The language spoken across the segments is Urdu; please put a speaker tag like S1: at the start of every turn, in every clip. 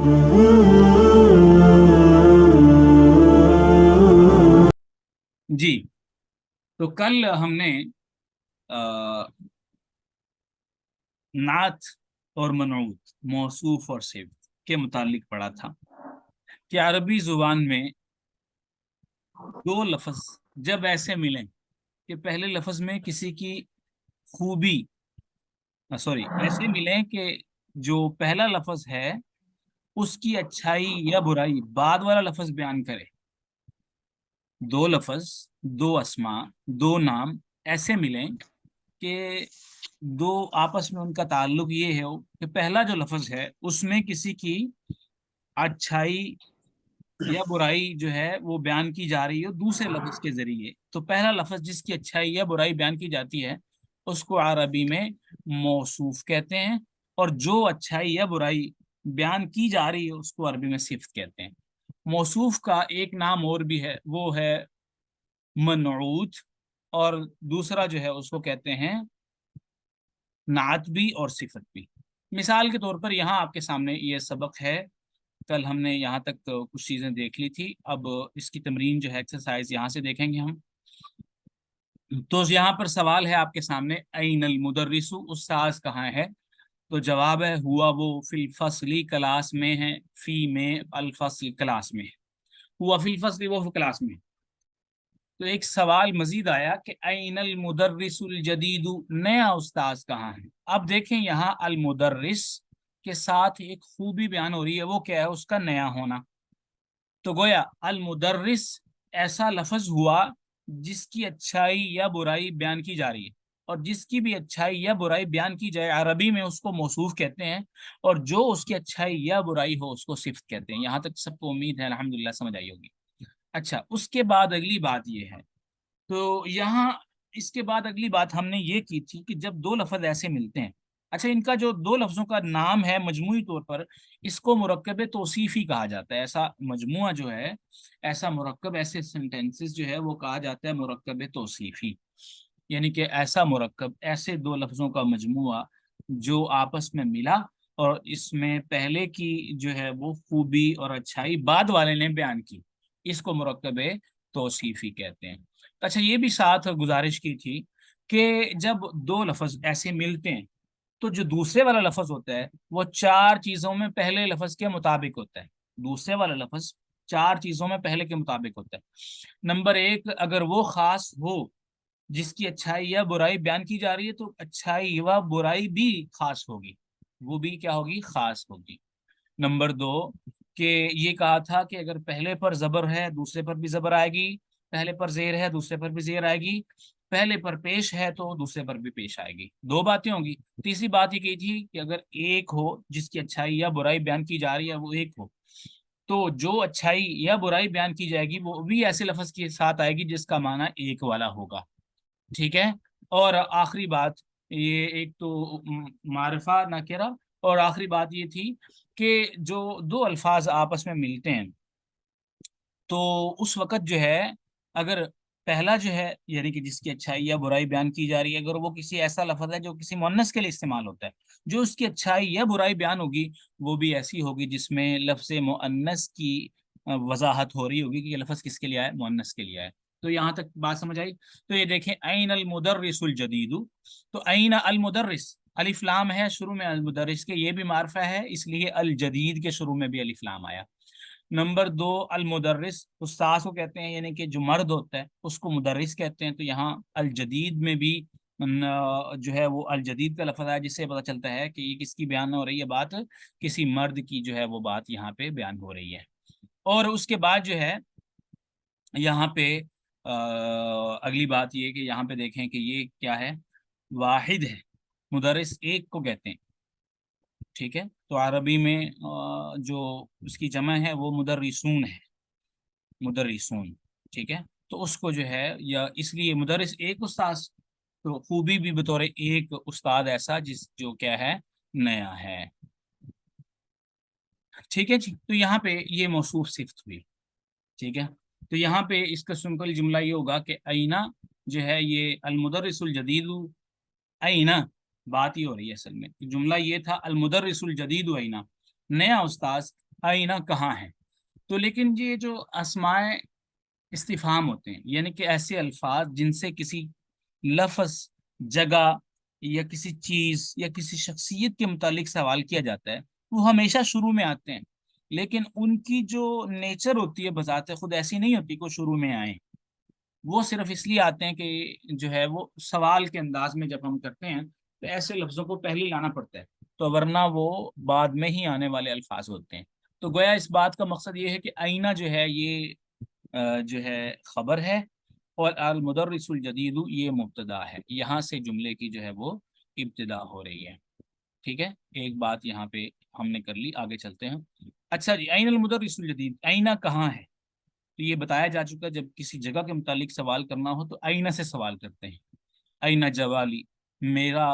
S1: جی، تو کل ہم نے نعت اور منعوت، موصوف اور صفت کے متعلق پڑھا تھا کہ عربی زبان میں دو لفظ جب ایسے ملیں کہ پہلے لفظ میں کسی کی خوبی، سوری، ایسے ملیں کہ جو پہلا لفظ ہے اس کی اچھائی یا برائی بعد والا لفظ بیان کرے، دو لفظ، دو اسما، دو نام ایسے ملیں کہ دو آپس میں ان کا تعلق یہ ہے کہ پہلا جو لفظ ہے اس میں کسی کی اچھائی یا برائی جو ہے وہ بیان کی جا رہی ہے دوسرے لفظ کے ذریعے، تو پہلا لفظ جس کی اچھائی یا برائی بیان کی جاتی ہے اس کو عربی میں موصوف کہتے ہیں، اور جو اچھائی یا برائی بیان کی جا رہی ہے اس کو عربی میں صفت کہتے ہیں۔ موصوف کا ایک نام اور بھی ہے، وہ ہے منعوت، اور دوسرا جو ہے اس کو کہتے ہیں نعت بھی اور صفت بھی۔ مثال کے طور پر یہاں آپ کے سامنے یہ سبق ہے، کل ہم نے یہاں تک تو کچھ چیزیں دیکھ لی تھی، اب اس کی تمرین جو ہے ایکسرسائز یہاں سے دیکھیں گے ہم۔ تو یہاں پر سوال ہے آپ کے سامنے، این المدرس، استاذ کہاں ہے؟ تو جواب ہے ہوا وہ فی الفصلی، کلاس میں ہے، فی میں، الفصل کلاس میں ہے، ہوا فی الفصل، وہ کلاس میں ہے۔ تو ایک سوال مزید آیا کہ این المدرس الجدید، نیا استاذ کہاں ہے؟ اب دیکھیں یہاں المدرس کے ساتھ ایک خوبی بیان ہو رہی ہے، وہ کیا ہے؟ اس کا نیا ہونا۔ تو گویا المدرس ایسا لفظ ہوا جس کی اچھائی یا برائی بیان کی جا رہی ہے، اور جس کی بھی اچھائی یا برائی بیان کی جائے عربی میں اس کو موصوف کہتے ہیں، اور جو اس کی اچھائی یا برائی ہو اس کو صفت کہتے ہیں۔ یہاں تک سب کو امید ہے الحمدللہ سمجھ آئی ہوگی۔ اچھا، اس کے بعد اگلی بات یہ ہے، تو یہاں اس کے بعد اگلی بات ہم نے یہ کی تھی کہ جب دو لفظ ایسے ملتے ہیں، اچھا ان کا جو دو لفظوں کا نام ہے مجموعی طور پر اس کو مرکب توصیفی کہا جاتا ہے۔ ایسا مجموعہ جو ہے، ایسا مرکب، ایسے سینٹینسز جو ہے وہ کہا جاتا ہے مرکب توصیفی، یعنی کہ ایسا مرکب، ایسے دو لفظوں کا مجموعہ جو آپس میں ملا اور اس میں پہلے کی جو ہے وہ خوبی اور اچھائی بعد والے نے بیان کی، اس کو مرکب توصیفی کہتے ہیں۔ اچھا، یہ بھی ساتھ گزارش کی تھی کہ جب دو لفظ ایسے ملتے ہیں تو جو دوسرے والا لفظ ہوتا ہے وہ چار چیزوں میں پہلے لفظ کے مطابق ہوتا ہے۔ دوسرے والا لفظ چار چیزوں میں پہلے کے مطابق ہوتا ہے۔ نمبر ایک، اگر وہ خاص ہو جس کی اچھائی یا برائی بیان کی جا رہی ہے تو اچھائی و برائی بھی خاص ہوگی، وہ بھی کیا ہوگی؟ خاص ہوگی۔ نمبر دو، کہ یہ کہا تھا کہ اگر پہلے پر زبر ہے دوسرے پر بھی زبر آئے گی، پہلے پر زیر ہے دوسرے پر بھی زیر آئے گی، پہلے پر پیش ہے تو دوسرے پر بھی پیش آئے گی، دو باتیں ہوں گی۔ تیسری بات یہ کی تھی کہ اگر ایک ہو جس کی اچھائی یا برائی بیان کی جا رہی ہے وہ ایک ہو، تو جو اچھائی یا برائی بیان کی جائے گی وہ بھی ایسے لفظ کے ساتھ آئے گی جس کا معنی ایک والا ہوگا، ٹھیک ہے۔ اور آخری بات، یہ ایک تو معرفہ نکرہ، اور آخری بات یہ تھی کہ جو دو الفاظ آپس میں ملتے ہیں تو اس وقت جو ہے اگر پہلا جو ہے یعنی کہ جس کی اچھائی یا برائی بیان کی جا رہی ہے، اگر وہ کسی ایسا لفظ ہے جو کسی مؤنث کے لیے استعمال ہوتا ہے، جو اس کی اچھائی یا برائی بیان ہوگی وہ بھی ایسی ہوگی جس میں لفظ مؤنث کی وضاحت ہو رہی ہوگی کہ یہ لفظ کس کے لیے آئے؟ مؤنث کے لیے آئے۔ تو یہاں تک بات سمجھ آئی؟ تو یہ دیکھیں، این المدرس الجدید، تو این المدرس، الف لام ہے شروع میں المدرس کے، یہ بھی معرفہ ہے اس لیے الجدید کے شروع میں بھی الف لام آیا۔ نمبر دو، المدرس استاذ کو کہتے ہیں، یعنی کہ جو مرد ہوتا ہے اس کو مدرس کہتے ہیں، تو یہاں الجدید میں بھی جو ہے وہ الجدید کا لفظ ہے، جس سے پتہ چلتا ہے کہ یہ کس کی بیان ہو رہی ہے بات؟ کسی مرد کی جو ہے وہ بات یہاں پہ بیان ہو رہی ہے۔ اور اس کے بعد جو ہے یہاں پہ اگلی بات یہ کہ یہاں پہ دیکھیں کہ یہ کیا ہے؟ واحد ہے، مدرس ایک کو کہتے ہیں، ٹھیک ہے۔ تو عربی میں جو اس کی جمع ہے وہ مدرسون ہے، مدرسون، ٹھیک ہے۔ تو اس کو جو ہے یا اس لیے مدرس ایک استاذ، تو خوبی بھی بطور ایک استاد ایسا جس جو کیا ہے؟ نیا ہے، ٹھیک ہے جی۔ تو یہاں پہ یہ موصوف صفت ہوئی، ٹھیک ہے۔ تو یہاں پہ اس کا سمپل جملہ یہ ہوگا کہ اینا جو ہے یہ المدرس الجدید، اینا بات ہی ہو رہی ہے اصل میں، جملہ یہ تھا المدرس الجدید اینا، نیا استاذ آئینہ کہاں ہے. تو لیکن یہ جو اسمائے استفہام ہوتے ہیں، یعنی کہ ایسے الفاظ جن سے کسی لفظ، جگہ یا کسی چیز یا کسی شخصیت کے متعلق سوال کیا جاتا ہے، وہ ہمیشہ شروع میں آتے ہیں، لیکن ان کی جو نیچر ہوتی ہے بذات خود ایسی نہیں ہوتی کہ وہ شروع میں آئیں. وہ صرف اس لیے آتے ہیں کہ جو ہے وہ سوال کے انداز میں جب ہم کرتے ہیں تو ایسے لفظوں کو پہلے لانا پڑتا ہے، تو ورنہ وہ بعد میں ہی آنے والے الفاظ ہوتے ہیں. تو گویا اس بات کا مقصد یہ ہے کہ آئینہ جو ہے یہ جو ہے خبر ہے، اور المدرس الجدید یہ مبتدا ہے. یہاں سے جملے کی جو ہے وہ ابتدا ہو رہی ہے. ٹھیک ہے، ایک بات یہاں پہ ہم نے کر لی، آگے چلتے ہیں. اچھا جی، این المدرس الجدید، آئینہ کہاں ہے؟ تو یہ بتایا جا چکا، جب کسی جگہ کے متعلق سوال کرنا ہو تو آئینہ سے سوال کرتے ہیں. آئینہ جوالی، میرا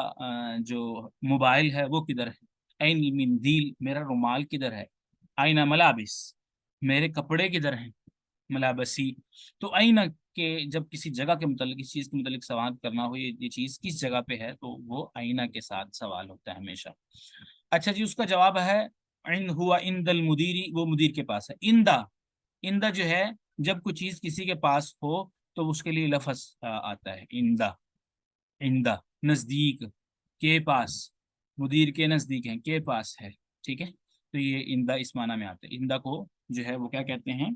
S1: جو موبائل ہے وہ کدھر ہے. این المندیل، میرا رومال کدھر ہے. آئینہ ملابس، میرے کپڑے کدھر ہیں. ملابسی. تو آئینہ کے جب کسی جگہ کے متعلق، اس چیز کے متعلق سوال کرنا ہو، یہ چیز کس جگہ پہ ہے، تو وہ آئینہ کے ساتھ سوال ہوتا ہے ہمیشہ. اچھا جی، اس کا جواب ہے ہوا عند المدیری، وہ مدیر کے پاس ہے. اندہ جو ہے، جب کوئی چیز کسی کے پاس ہو تو اس کے لیے لفظ آتا ہے اندہ. اندہ نزدیک، کے پاس، مدیر کے نزدیک ہیں، کے پاس ہے. ٹھیک ہے، تو یہ اندہ اس معنی میں آتا ہے. اندہ کو جو ہے وہ کیا کہتے ہیں؟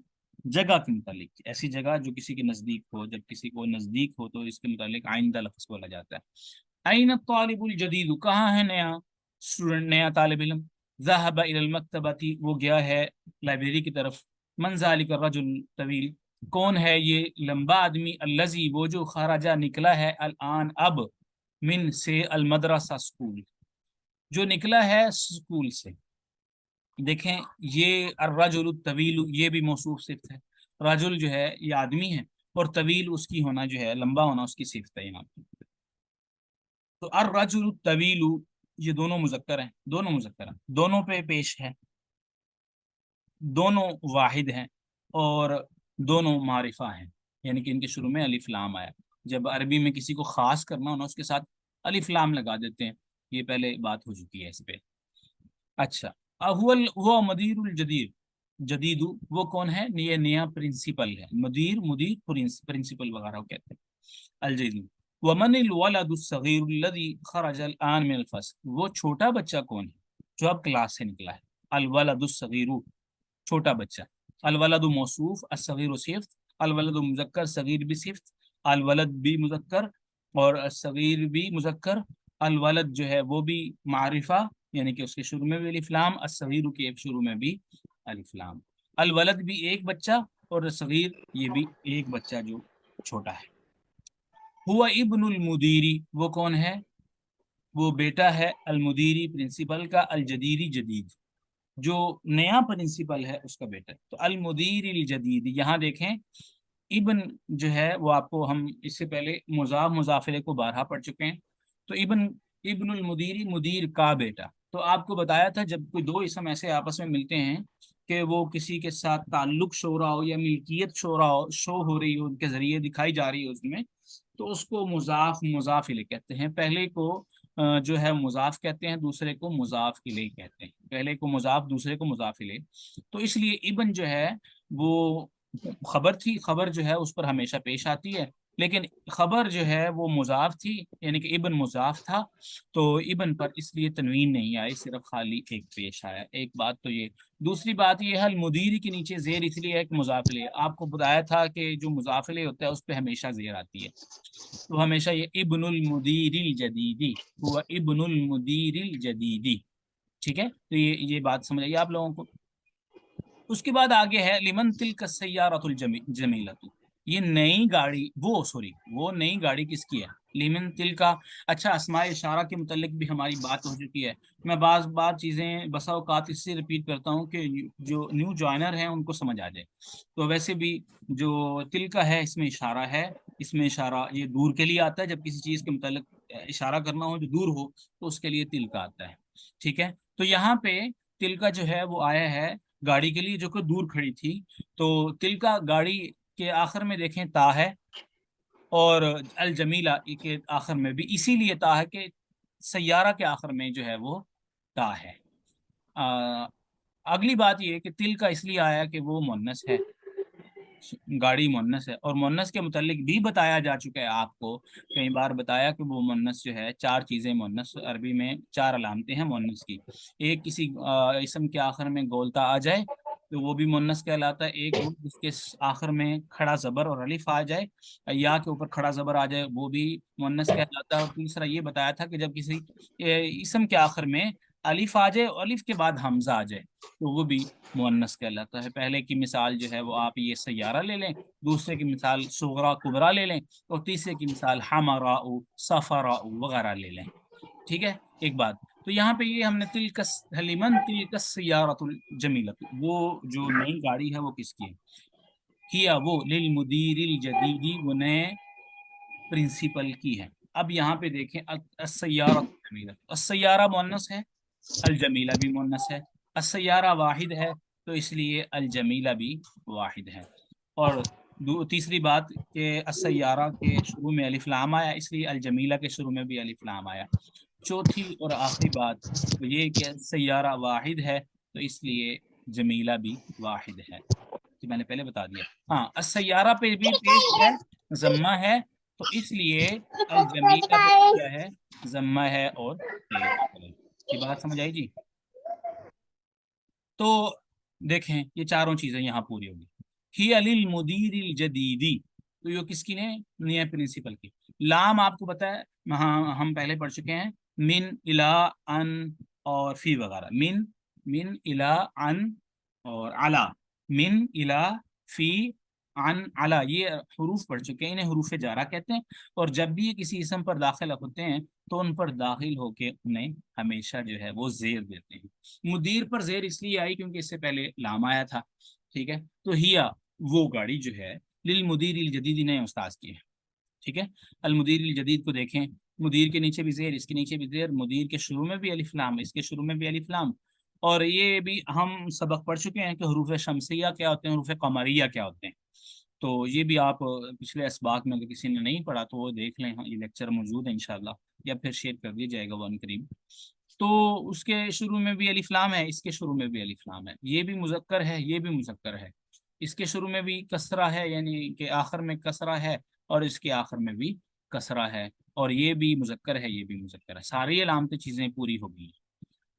S1: جگہ کے متعلق، ایسی جگہ جو کسی کے نزدیک ہو. جب کسی کو نزدیک ہو تو اس کے متعلق آئندہ لفظ بولا جاتا ہے. این الطالب الجدید، کہاں ہے نیا اسٹوڈنٹ، نیا طالب علم. ذهب الى المکتبۃ، وہ گیا ہے لائبریری کی طرف. من ذلک الرجل طویل، کون ہے یہ لمبا آدمی. الذی، وہ جو خرجہ نکلا ہے، الان اب، من سے، المدرسہ اسکول، جو نکلا ہے اسکول سے. دیکھیں یہ الرجل الطویل یہ بھی موصوف صفت ہے. رجل جو ہے یہ آدمی ہے، اور طویل اس کی ہونا جو ہے لمبا ہونا اس کی صفت ہے یہاں پہ. تو الرجل الطویل یہ دونوں مذکر ہیں، دونوں مذکر ہیں، دونوں پہ پیش ہے، دونوں واحد ہیں، اور دونوں معرفہ ہیں، یعنی کہ ان کے شروع میں الف لام آیا. جب عربی میں کسی کو خاص کرنا ہونا اس کے ساتھ الف لام لگا دیتے ہیں. یہ پہلے بات ہو چکی ہے اس پہ. اچھا، وہ مدیر الجدیر، جدید وہ کون ہے؟ یہ نیا پرنسپل ہے. مدیر پرنسپل وغیرہ کہتے ہیں. الجدید. ومن الولد الصغیر الذي خرج الان من الفصل، وہ چھوٹا بچہ کون ہے جو اب کلاس سے نکلا ہے. الولد الصغیر، چھوٹا بچہ. الولد موصوف، الصغیر صفت. الولد مذکر، صغیر بھی صفت. الولد بھی مذکر اور الصغیر بھی مذکر. الولد جو ہے وہ بھی معرفہ، یعنی کہ اس کے شروع میں بھی الف لام، الصغیر کے شروع میں بھی الف لام. الولد بھی ایک بچہ، اور الصغیر یہ بھی ایک بچہ جو چھوٹا ہے. ہوا ابن المدیری، وہ کون ہے؟ وہ بیٹا ہے المدیری پرنسپل کا، الجدیری جدید، جو نیا پرنسپل ہے اس کا بیٹا. تو المدیر الجدید، یہاں دیکھیں ابن جو ہے وہ آپ کو، ہم اس سے پہلے مضاف مضافرے کو بارہا پڑھ چکے ہیں. تو ابن المدیری، مدیر کا بیٹا. تو آپ کو بتایا تھا جب کوئی دو اسم ایسے آپس میں ملتے ہیں کہ وہ کسی کے ساتھ تعلق شو رہا ہو یا ملکیت شو ہو رہی ہو، ان کے ذریعے دکھائی جا رہی ہے اس میں، تو اس کو مضاف مضاف الیہ کہتے ہیں. پہلے کو جو ہے مضاف کہتے ہیں، دوسرے کو مضاف الیہ کہتے ہیں. پہلے کو مضاف، دوسرے کو مضاف الیہ. تو اس لیے ابن جو ہے وہ خبر تھی، خبر جو ہے اس پر ہمیشہ پیش آتی ہے، لیکن خبر جو ہے وہ مضاف تھی، یعنی کہ ابن مضاف تھا، تو ابن پر اس لیے تنوین نہیں آئی، صرف خالی ایک پیش آیا. ایک بات تو یہ. دوسری بات یہ ہے المدیری کے نیچے زیر اس لیے ہے کہ مضاف الیہ. آپ کو بتایا تھا کہ جو مضاف الیہ ہوتا ہے اس پہ ہمیشہ زیر آتی ہے، تو ہمیشہ یہ ابن المدیر الجدیدی، ہوا ابن المدیر الجدیدی. ٹھیک ہے، تو یہ بات سمجھ آئیے آپ لوگوں کو. اس کے بعد آگے ہے لمن تلک السیارۃ الجمیلۃ، یہ نئی گاڑی، وہ نئی گاڑی کس کی ہے؟ لمن تلکا. اچھا، اسماء اشارہ کے متعلق بھی ہماری بات ہو چکی ہے. میں بعض چیزیں بسا اوقات اس سے ریپیٹ کرتا ہوں کہ جو نیو جوائنر ہیں ان کو سمجھ آ جائے. تو ویسے بھی جو تلکا ہے اس میں اشارہ ہے، اس میں اشارہ یہ دور کے لیے آتا ہے. جب کسی چیز کے متعلق اشارہ کرنا ہو جو دور ہو تو اس کے لیے تلکا آتا ہے. ٹھیک ہے، تو یہاں پہ تلکا جو ہے وہ آیا ہے گاڑی کے لیے جو کہ دور کھڑی تھی. تو تلکا گاڑی کے آخر میں دیکھیں تا ہے، اور الجمیلہ کے آخر میں بھی اسی لیے تا ہے کہ سیارہ کے آخر میں جو ہے وہ تا ہے. اگلی بات یہ ہے کہ تل کا اس لیے آیا کہ وہ مؤنث ہے، گاڑی مؤنث ہے، اور مؤنث کے متعلق بھی بتایا جا چکا ہے آپ کو کئی بار بتایا کہ وہ مؤنث جو ہے چار چیزیں مؤنث عربی میں چار علامتیں ہیں مؤنث کی. ایک کسی اسم کے آخر میں گولتا آ جائے تو وہ بھی مؤنث کہلاتا ہے. ایک وہ جس کے آخر میں کھڑا زبر اور الف آ جائے، یا کے اوپر کھڑا زبر آ جائے، وہ بھی مؤنث کہلاتا ہے. اور تیسرا یہ بتایا تھا کہ جب کسی اسم کے آخر میں الف آ جائے اور الف کے بعد حمزہ آ جائے تو وہ بھی مؤنث کہلاتا ہے. پہلے کی مثال جو ہے وہ آپ یہ سیارہ لے لیں، دوسرے کی مثال صغرا کبرا لے لیں، اور تیسرے کی مثال حمراء صفراء وغیرہ لے لیں. ٹھیک ہے. ایک بات تو یہاں پہ یہ ہم نے تلکس حلیمن تلکس سیارۃ الجمیلۃ، وہ جو نئی گاڑی ہے وہ کس کی ہے؟ ہیا وہ للمدیر الجدیدی، وہ نئے پرنسپل کی ہے. اب یہاں پہ دیکھیں السیارہ الجمیلہ، السیارہ مؤنث ہے، الجمیلہ بھی مؤنث ہے. السیارہ واحد ہے تو اس لیے الجمیلہ بھی واحد ہے. اور تیسری بات کہ السیارہ کے شروع میں الف لام آیا اس لیے الجمیلہ کے شروع میں بھی الف لام آیا. چوتھی اور آخری بات تو یہ کہ سیارہ واحد ہے تو اس لیے جمیلہ بھی واحد ہے، کہ میں نے پہلے بتا دیا. ہاں السیارہ پہ بھی پیش ہے، ضمہ ہے، تو اس لیے الجمیلہ پہ بھی کیا ہے؟ ضمہ ہے اور پیش ہے. یہ بات سمجھ آئی جی؟ تو دیکھیں یہ چاروں چیزیں یہاں پوری ہوگی. ہی للمدیر الجدیدی، تو یہ کس کی نے؟ نیا پرنسپل کی. لام آپ کو پتا ہے ہم پہلے پڑھ چکے ہیں، من الا ان اور فی وغیرہ. من الا ان اور علا، من الا فی عن علا، یہ حروف پڑھ چکے ہیں، انہیں حروف جارہ کہتے ہیں. اور جب بھی یہ کسی اسم پر داخل ہوتے ہیں تو ان پر داخل ہو کے انہیں ہمیشہ جو ہے وہ زیر دیتے ہیں. مدیر پر زیر اس لیے آئی کیونکہ اس سے پہلے لام آیا تھا. ٹھیک ہے. تو ہیا وہ گاڑی جو ہے للمدیر الجدید نئے استاذ کی ہے. ٹھیک ہے. المدیر الجدید کو دیکھیں، مدیر کے نیچے بھی زیر، اس کے نیچے بھی زیر، مدیر کے شروع میں بھی الف لام، اس کے شروع میں بھی الف لام. اور یہ بھی ہم سبق پڑھ چکے ہیں کہ حروف شمسیہ کیا ہوتے ہیں، حروف قمریہ کیا ہوتے ہیں. تو یہ بھی آپ پچھلے اسباق میں اگر کسی نے نہیں پڑھا تو وہ دیکھ لیں، یہ لیکچر موجود ہے انشاءاللہ، یا پھر شیئر کر دیا جائے گا وہ قریب. تو اس کے شروع میں بھی الف لام ہے، اس کے شروع میں بھی الف لام ہے. یہ بھی مذکر ہے، یہ بھی مذکر ہے. اس کے شروع میں بھی کسرہ ہے، یعنی کہ آخر میں کسرہ ہے، اور اس کے آخر میں بھی کسرہ ہے. اور یہ بھی مذکر ہے، یہ بھی مذکر ہے. ساری علامتیں چیزیں پوری ہو گئی.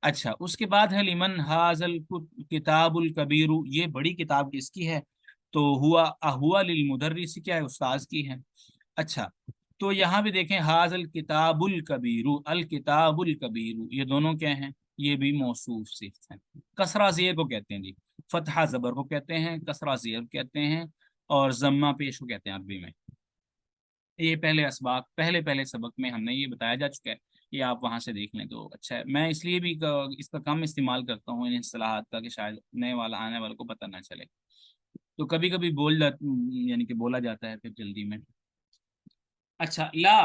S1: اچھا اس کے بعد ہے لمن حاضل کتاب الکبیر، یہ بڑی کتاب کس کی ہے؟ تو ہوا للمدرس، کیا ہے؟ استاذ کی ہے. اچھا تو یہاں بھی دیکھیں حاضل کتاب الکبیر، الکتاب الکبیر، یہ دونوں کیا ہیں؟ یہ بھی موصوف صفت ہیں. کسرہ زیر کو کہتے ہیں جی، فتحہ زبر کو کہتے ہیں، کسرہ زیر کہتے ہیں، اور ضمہ پیش کو کہتے ہیں عربی میں. یہ پہلے اسباق پہلے سبق میں ہم نے یہ بتایا جا چکا ہے، یہ آپ وہاں سے دیکھ لیں تو اچھا ہے. میں اس لیے بھی اس کا کم استعمال کرتا ہوں ان اصطلاحات کا کہ شاید نئے والا آنے والے کو پتہ نہ چلے. تو کبھی کبھی یعنی کہ بولا جاتا ہے پھر جلدی میں. اچھا لا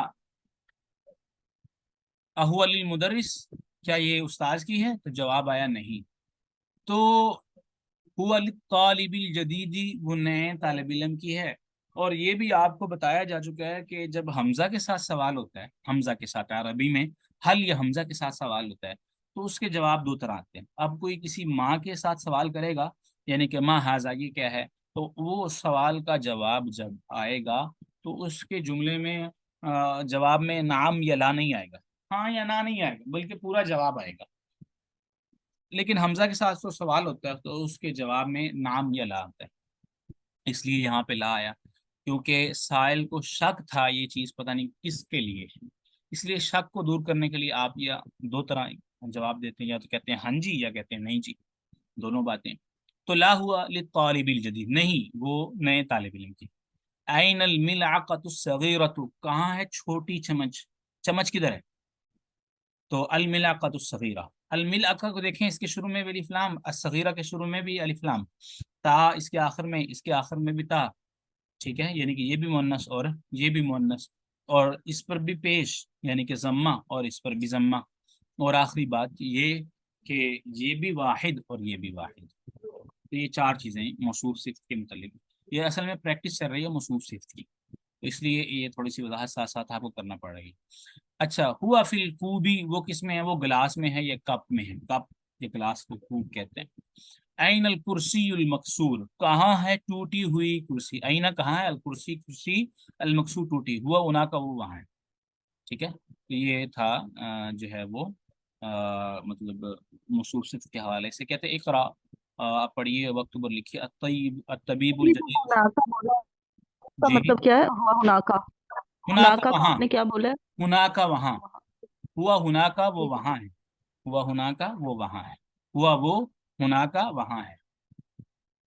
S1: اہو للمدرس، کیا یہ استاذ کی ہے؟ تو جواب آیا نہیں. تو ہوا للطالب الجدیدی، وہ نئے طالب علم کی ہے. اور یہ بھی آپ کو بتایا جا چکا ہے کہ جب حمزہ کے ساتھ سوال ہوتا ہے، حمزہ کے ساتھ عربی میں حل یا حمزہ کے ساتھ سوال ہوتا ہے تو اس کے جواب دو طرح آتے ہیں. اب کوئی کسی ماں کے ساتھ سوال کرے گا، یعنی کہ ماں ہاذا یہ کیا ہے، تو وہ سوال کا جواب جب آئے گا تو اس کے جملے میں جواب میں نعم یا لا نہیں آئے گا، ہاں یا نہ نہیں آئے گا، بلکہ پورا جواب آئے گا. لیکن حمزہ کے ساتھ تو سوال ہوتا ہے تو اس کے جواب میں نعم یا لا آتا ہے. اس لیے یہاں پہ لا آیا کیونکہ سائل کو شک تھا یہ چیز پتہ نہیں کس کے لیے. اس لیے شک کو دور کرنے کے لیے آپ یا دو طرح جواب دیتے ہیں، یا تو کہتے ہیں ہاں جی یا کہتے ہیں نہیں جی، دونوں باتیں. تو لا ہوا للطالب الجدید، نہیں وہ نئے طالب علم کی. این الملعقۃ الصغیرۃ، کہاں ہے چھوٹی چمچ؟ چمچ کدھر ہے؟ تو الملعقۃ الصغیرہ، الملعقہ کو دیکھیں، اس کے شروع میں بھی الف لام، الصغیرہ کے شروع میں بھی الف لام، تا اس کے آخر میں، اس کے آخر میں بھی تا. ٹھیک ہے. یعنی کہ یہ بھی مؤنث اور یہ بھی مؤنث، اور اس پر بھی پیش یعنی کہ ضمہ اور اس پر بھی ضمہ. اور آخری بات یہ کہ یہ بھی واحد اور یہ بھی واحد. تو یہ چار چیزیں موصوف صفت کے متعلق. یہ اصل میں پریکٹس چل رہی ہے موصوف صفت کی، تو اس لیے یہ تھوڑی سی وضاحت ساتھ ساتھ آپ کو کرنا پڑے گی. اچھا ہوا فی الکوبی، وہ کس میں ہے؟ وہ گلاس میں ہے یا کپ میں ہے؟ کپ یہ کلاس کو خوب کہتے ہیں. این الکرسی المکسور, کہاں ہے ٹوٹی ہوئی کرسی. اینا کہاں ہے, الکرسی کرسی, المکسور ٹوٹی, ہوا انا کا وہ وہاں ہے. ٹھیک ہے, تو یہ تھا جو ہے وہ مطلب موصوف صفت کے حوالے سے. کہتے ہیں اقرا, آپ پڑھیے, وقت پر لکھیے. الطبیب
S2: یہ جو
S1: الجدید.
S2: ہناکا بولا اس کا
S1: جی,
S2: مطلب کیا ہے؟ ہوا ہناکا.
S1: ہناکا
S2: ہناکا کا
S1: وہاں,
S2: آپ نے کیا بولا ہے؟
S1: ہناکا وہاں, ہوا ہناکا وہ
S2: ٹھیک ہے
S1: وہاں ہے, ہوا ہناکا وہ وہاں ہے, ہوا وہ ہناکا وہاں ہے.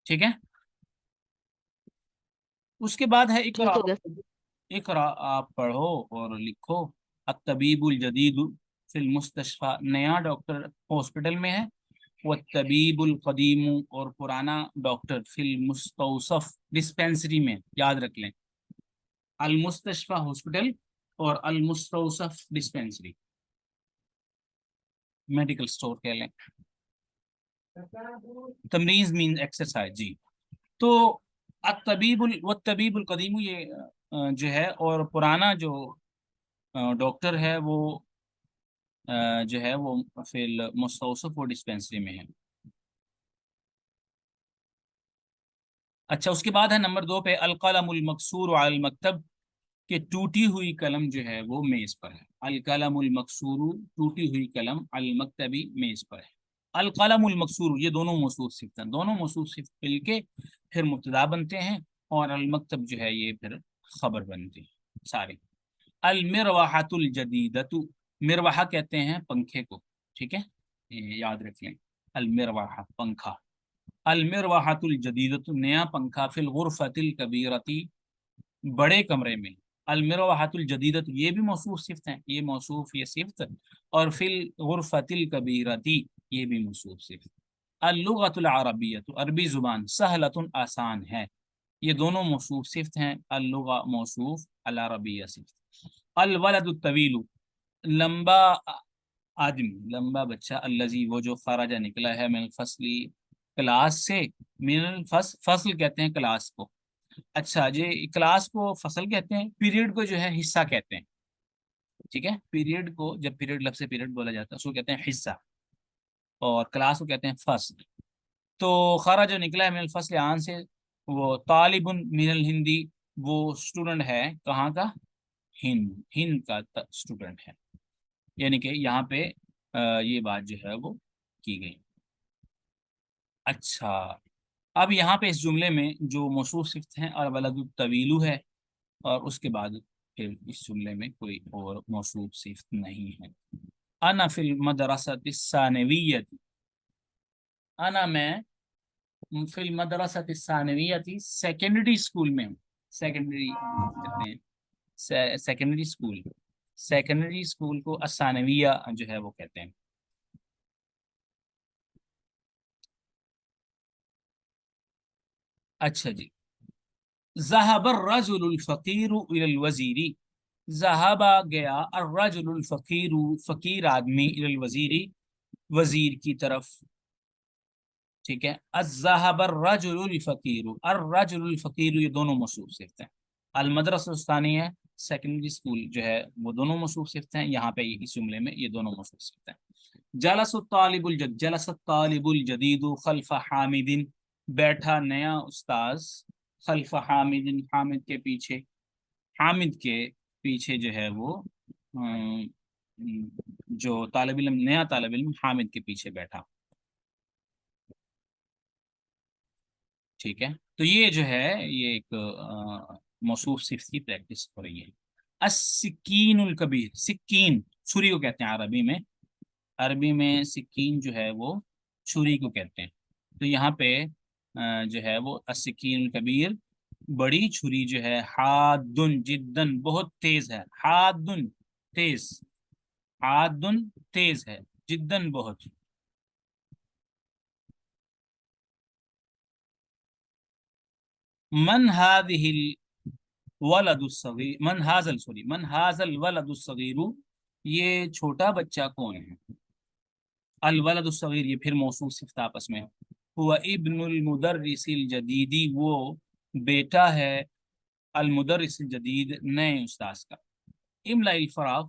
S1: ٹھیک ہے, اس کے بعد ہے اقرا.
S2: ٹھیک ہو گیا.
S1: اقرا, آپ پڑھو اور لکھو. الطبیب الجدید فی المستشفى, نیا ڈاکٹر ہاسپٹل میں ہے. والطبیب القدیم, اور پرانا ڈاکٹر فی المستوصف, ڈسپینسری میں, یاد رکھ لیں. المستشفى ہاسپٹل اور المستوصف ڈسپینسری, میڈیکل اسٹور کہہ لیں. تمریز مین ایکسرسائز. جی, تو والطبیب القدیم, یہ جو ہے, اور پرانا جو ڈاکٹر ہے وہ جو ہے وہ فی المستوصف و ڈسپینسری میں ہے. اچھا, اس کے بعد ہے نمبر 2 پہ القلم المکسور علی المکتب, کہ ٹوٹی ہوئی قلم جو ہے وہ میز پر ہے. القلم المکسور, ٹوٹی ہوئی قلم, المکتبی, میز پر ہے. القلم المکسور, یہ دونوں موصوف صفت ہیں, دونوں موصوف صفت مل کے پھر مبتدا بنتے ہیں, اور المکتب جو ہے یہ پھر خبر بنتی ہے سارے. المروحۃ الجدیدۃ, مروحہ کہتے ہیں پنکھے کو. ٹھیک ہے, یہ یاد رکھ لیں, المروحہ پنکھا. المروحۃ الجدیدۃ, نیا پنکھا. فی الغرفۃ الکبیرۃ, بڑے کمرے میں. المروحۃ الجدیدۃ, یہ بھی موصوف صفت ہیں, یہ موصوف یہ صفت, اور فی الغرفۃ الکبیرۃ, یہ بھی موصوف صفت. اللغۃ العربیۃ, عربی زبان. سہلۃ, آسان ہے. یہ دونوں موصوف صفت ہیں. اللغہ موصوف, العربیہ صفت. الولد الطویل, لمبا آدمی, لمبا بچہ. الذی, وہ جو خرج نکلا ہے, من الفصل, کلاس سے. من الفصل, فصل کہتے ہیں کلاس کو. اچھا جی, کلاس کو فصل کہتے ہیں, پیریڈ کو جو ہے حصہ کہتے ہیں. ٹھیک ہے, پیریڈ کو, جب پیریڈ, لفظ پیریڈ بولا جاتا ہے, اس کو کہتے ہیں حصہ, اور کلاس کو کہتے ہیں فصل. تو خرج جو نکلا ہے من الفصل, آن سے. وہ طالب من الہندی, وہ اسٹوڈنٹ ہے کہاں کا, ہند, ہند کا اسٹوڈنٹ ہے. یعنی کہ یہاں پہ یہ بات جو ہے وہ کی گئی. اچھا, اب یہاں پہ اس جملے میں جو موصوف صفت ہیں, الولد الطویل ہے, اور اس کے بعد پھر اس جملے میں کوئی اور موصوف صفت نہیں ہے. انا فی المدرسۃ الثانویۃ, انا میں فی المدرسۃ الثانویۃ, سیکنڈری اسکول میں ہوں. سیکنڈری کہتے ہیں, سیکنڈری اسکول, سیکنڈری اسکول کو الثانویہ جو ہے وہ کہتے ہیں. اچھا جی, ذهب الرجل الفقیر الى الوزیر, ذهب گیا, الرجل الفقیر, فقیر آدمی, الى الوزیر, وزیر کی طرف. ٹھیک ہے, الذهب الرجل الفقیر, الرجل الفقیر, یہ دونوں موصوف صفت ہیں. المدرسہ الثانیہ, سیکنڈری اسکول جو ہے, وہ دونوں موصوف صفت ہیں. یہاں پہ اس جملے میں یہ دونوں موصوف صفت ہیں. جلس الطالب الجدید, جلس الطالب الجدید خلف حامد, بیٹھا نیا استاذ, خلف حامد, حامد کے پیچھے, حامد کے پیچھے جو ہے وہ جو طالب علم, نیا طالب علم حامد کے پیچھے بیٹھا. ٹھیک ہے, تو یہ جو ہے یہ ایک موصوف صفت کی پریکٹس ہو رہی ہے. السکین الکبیر, سکین, چھری کو کہتے ہیں عربی میں. عربی میں سکین جو ہے وہ چھری کو کہتے ہیں. تو یہاں پہ جو ہے وہ السکین الکبیر, بڑی چھری جو ہے, حادن جدن, بہت تیز ہے. حادن تیز, حادن تیز ہے, جدن بہت. من هذه الولد الصغیر, من هذا, سوری, من هذا الولد الصغیر, یہ چھوٹا بچہ کون ہے. الولد الصغیر, یہ پھر موصوف صفت آپس میں. هو ابن المدرس الجدید, وہ بیٹا ہے المدرس الجدید, نئے استاذ کا. املا الفراغ,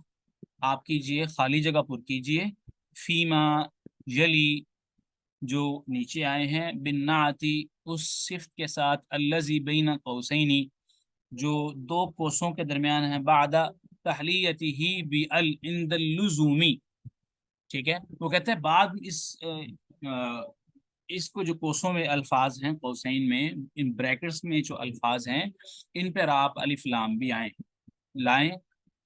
S1: آپ کیجئے, خالی جگہ پر کیجئے. فیما یلی, جو نیچے آئے ہیں، بالنعتی اس صفت کے ساتھ، الذی بین قوسین جو دو کوسوں کے درمیان ہے، بعد تحلیتہ بال عند اللزومی، ٹھیک ہے. وہ کہتے ہیں بعد اس کو جو کوسوں میں الفاظ ہیں، قوسین میں، ان بریکٹس میں جو الفاظ ہیں، ان پر آپ الف لام بھی لائیں.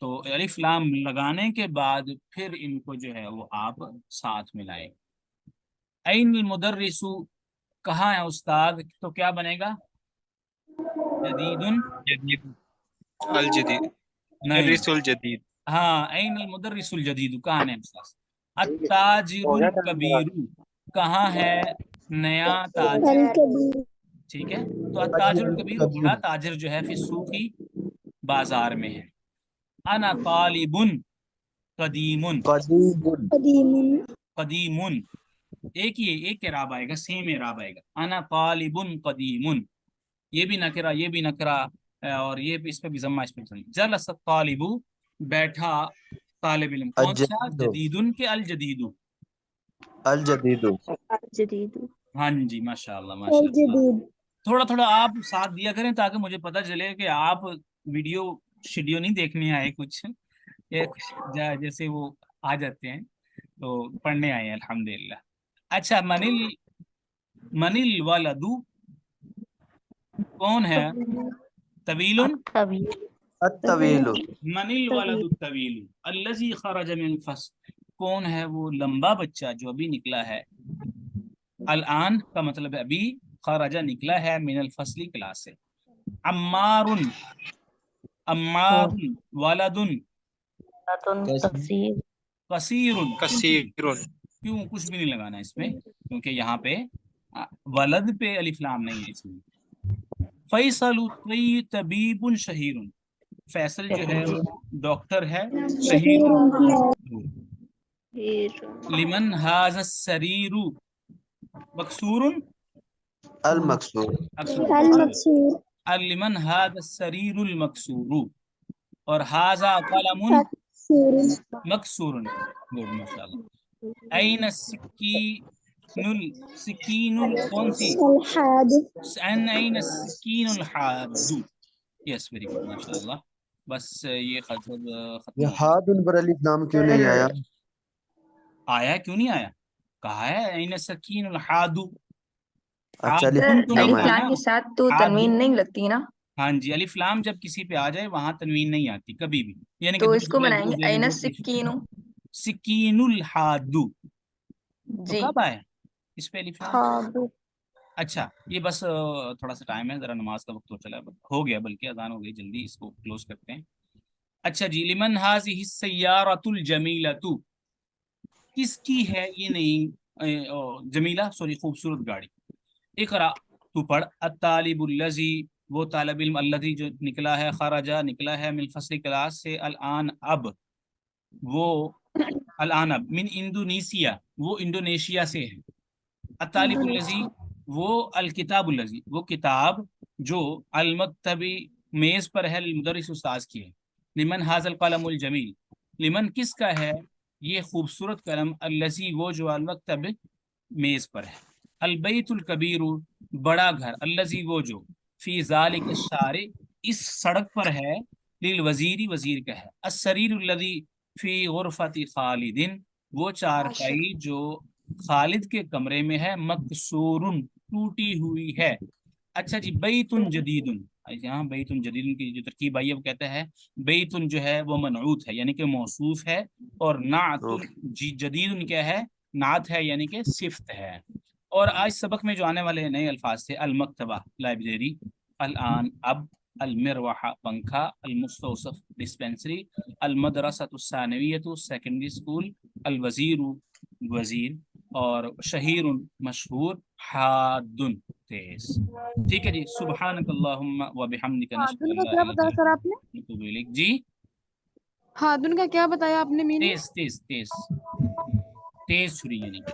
S1: تو الف لام لگانے کے بعد پھر ان کو جو ہے وہ آپ ساتھ ملائیں. این المدرس، کہاں ہے استاد، تو کیا بنے گا؟ جدید.
S3: جدید الجدید
S1: نہیں،
S3: مدرس الجدید.
S1: ہاں، این المدرس الجدید، کہاں ہے استاد؟ التاجر الکبیر، کہاں ہے نیا تاجر؟ ٹھیک ہے. تو التاجر الکبیر، بڑا تاجر جو ہے، فی السوقی بازار میں ہے. انا طالب قدیم، قدیم ایک اعراب آئے گا، سیم اعراب آئے گا. انا طالب قدیم، یہ بھی نکرا، یہ بھی نکرا، اور یہ بھی، اس پہ بھی ضمہ، اس پہ بھی ضمہ. جلس الطالب، بیٹھا طالب علم. کون سا؟ جدید کے الجدید.
S3: الجدید
S2: جدید
S1: ہاں جی، ماشاء اللہ ماشاء اللہ. تھوڑا تھوڑا آپ ساتھ دیا کریں تاکہ مجھے پتہ چلے کہ آپ ویڈیو شیڈیو نہیں دیکھنے آئے کچھ، جیسے وہ آ جاتے ہیں تو پڑھنے آئے ہیں الحمدللہ. اچھا، من الولد، کون ہے؟ طویل.
S3: الطویل
S1: من الولد الطویل الذی خرج من الفصل، کون ہے وہ لمبا بچہ جو ابھی نکلا ہے؟ الان کا مطلب ہے ابھی، خرجہ نکلا ہے، من الفصل کلاس سے. عمار، عمار ولد
S2: تفسیر
S1: قصیر،
S3: کثیر
S1: کیوں کچھ بھی نہیں لگانا اس میں، کیونکہ یہاں پہ ولد پہ الف لام نہیں ہے اس میں. فیصل طبیب شہیر، فیصل جو ہے وہ ڈاکٹر ہے، شہیر مشہور. لمن هذا السریر مکسور،
S3: المکسور
S2: المکسور
S1: لمن هذا السریر المکسور، اور هذا قلم مکسور. گڈ، ماشاء اللہ. این السکین کون سی؟
S2: الحاد
S1: این السکین الحاد. یس، ویری گڈ، ماشاء اللہ. بس یہ ختم
S3: یہ
S1: ہو گیا.
S3: ہاتھ ان پر الف نام کیوں نہیں آیا؟
S1: آیا کیوں نہیں آیا؟ کہا ہے این السکین الحاد.
S3: اچھا، الف
S1: عادن تو نہیں
S4: الف
S1: کہا
S4: لام
S1: نا.
S4: کے ساتھ تو
S1: عاد،
S4: تنوین نہیں لگتی نا،
S1: ہاں جی، الف لام جب کسی پہ آ جائے وہاں تنوین نہیں آتی کبھی بھی، یعنی کہ
S4: تو
S1: دو
S4: اس کو
S1: جملے
S4: بنائیں
S1: دو
S4: گے
S1: زیر
S4: این
S1: دو
S4: السکین.
S1: سکین الحاد. تو
S4: جی
S1: کب آیا اس پہ الف لام؟
S2: حاد
S1: اچھا، یہ بس تھوڑا سا ٹائم ہے، ذرا نماز کا وقت ہو گیا، بلکہ اذان ہو گئی، جلدی اس کو کلوز کرتے ہیں. اچھا جی، لمن هذه السیارۃ الجمیلۃ، کس کی ہے یہ نہیں جمیلہ، سوری، خوبصورت گاڑی. اقرا، تو پڑھ. الطالب الذی، وہ طالب علم، الذی جو نکلا ہے، خرجہ نکلا ہے، من فصل کلاس سے، الان اب، وہ الان اب، من انڈونیسیا، وہ انڈونیشیا سے ہے. الطالب الذی، وہ الکتاب الذی، وہ کتاب جو المکتبی میز پر ہے، المدرس استاذ کی ہے. لمن ھذا القلم الجمیل، لمن کس کا ہے یہ خوبصورت قلم، الذی وہ جو المکتب میز پر ہے. البیت الکبیر، بڑا گھر، الذی وہ جو، فی ذالک الشارع اس سڑک پر ہے، للوزیری وزیر کا ہے. السریر الذی فی غرفۃ خالد، وہ چارپائی جو خالد کے کمرے میں ہے، مکسور ٹوٹی ہوئی ہے. اچھا جی، بیت جدید، یہاں بیت جدید کی جو ترکیب آئی ہے وہ کہتا ہے بیت جو ہے وہ منعوت ہے، یعنی کہ موصوف ہے، اور نعت جدید کیا ہے؟ نعت ہے، یعنی کہ صفت ہے. اور آج سبق میں جو آنے والے نئے الفاظ تھے، المکتبہ لائبریری، الان اب، المروحہ پنکھا، المستوصف ڈسپینسری، المدرسۃ الثانویۃ سیکنڈری اسکول، الوزیر وزیر، اور شہیر مشہور، حاد تیز. ٹھیک ہے جی، سبحانک اللہم و بحمدک نشہد
S5: ہادن
S1: ان
S5: کا
S1: لا
S5: کیا
S1: الہ
S5: بتایا
S1: الا
S5: سر آپ نے؟
S1: انت نتوب الیک. جی،
S5: ہادن کا کیا بتایا آپ نے میننگ؟
S1: تیز تیز تیز تیز چھری، یعنی کہ